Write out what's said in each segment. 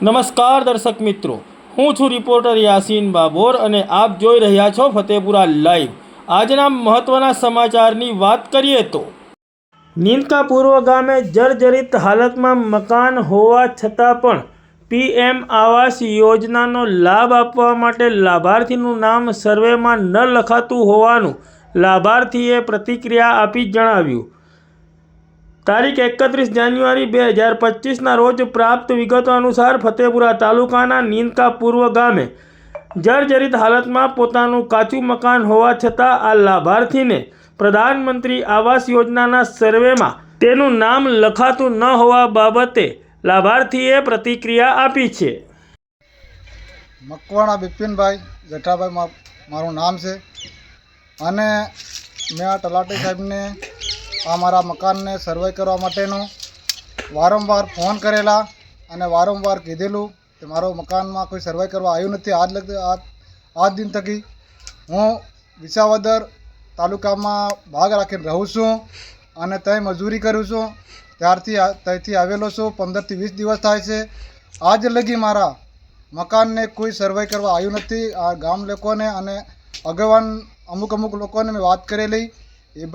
નમસ્કાર દર્શક મિત્રો, હું છું રિપોર્ટર યાસીન બાબોર અને આપ જોઈ રહ્યા છો ફતેપુરા લાઈવ। આજના મહત્વના સમાચારની વાત કરીએ તો નીનકા પૂર્વ ગામે જર્જરિત હાલતમાં મકાન હોવા છતાં પણ પીએમ આવાસ યોજનાનો લાભ આપવા માટે લાભાર્થીનું નામ સર્વેમાં ન લખાતું હોવાનું લાભાર્થીએ પ્રતિક્રિયા આપી જણાવ્યું। તારીખ 31 જાન્યુઆરી 2025ના રોજ પ્રાપ્ત વિગતો અનુસાર ફતેપુરા તાલુકાના નીનકા પૂર્વ ગામે જર્જરિત હાલતમાં પોતાનું કાચું મકાન હોવા છતાં આ લાભાર્થીને પ્રધાનમંત્રી આવાસ યોજનાના સર્વેમાં તેનું નામ લખાતું ન હોવા બાબતે લાભાર્થીએ પ્રતિક્રિયા આપી છે। મકવાણા બિપિનભાઈ જેઠાભાઈ મારું નામ છે અને મેં આ તલાટી સાહેબને આ મારા મકાનને સર્વે કરવા માટેનો વારંવાર ફોન કરેલા અને વારંવાર કીધેલું કે મારો મકાનમાં કોઈ સર્વે કરવા આવ્યું નથી। આજ દિન થકી હું વિસાવદર તાલુકામાં ભાગ રાખીને રહું છું અને ત્યાં મજૂરી કરું છું। ત્યાંથી આવેલો છું। 15 થી 20 દિવસ થાય છે। આજ લગી મારા મકાનને કોઈ સર્વે કરવા આવ્યું નથી। આ ગામ લોકોને અને આગેવાન અમુક લોકોને મેં વાત કરેલી, એ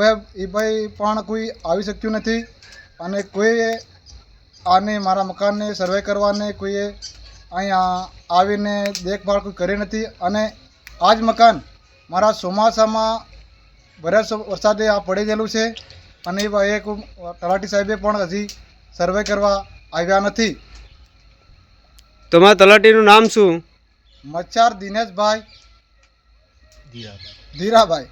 ભાઈ પણ કોઈ આવી શક્યું નથી અને કોઈએ આને મારા મકાનને સર્વે કરવાને કોઈએ અહીંયા આવીને દેખભાળ કોઈ કરી નથી અને આ જ મકાન મારા ચોમાસામાં ભર્યા વરસાદે આ પડી ગયેલું છે અને એ તલાટી સાહેબે પણ હજી સર્વે કરવા આવ્યા નથી। તમારા તલાટીનું નામ શું? મચ્છાર દિનેશભાઈ ધીરાભાઈ।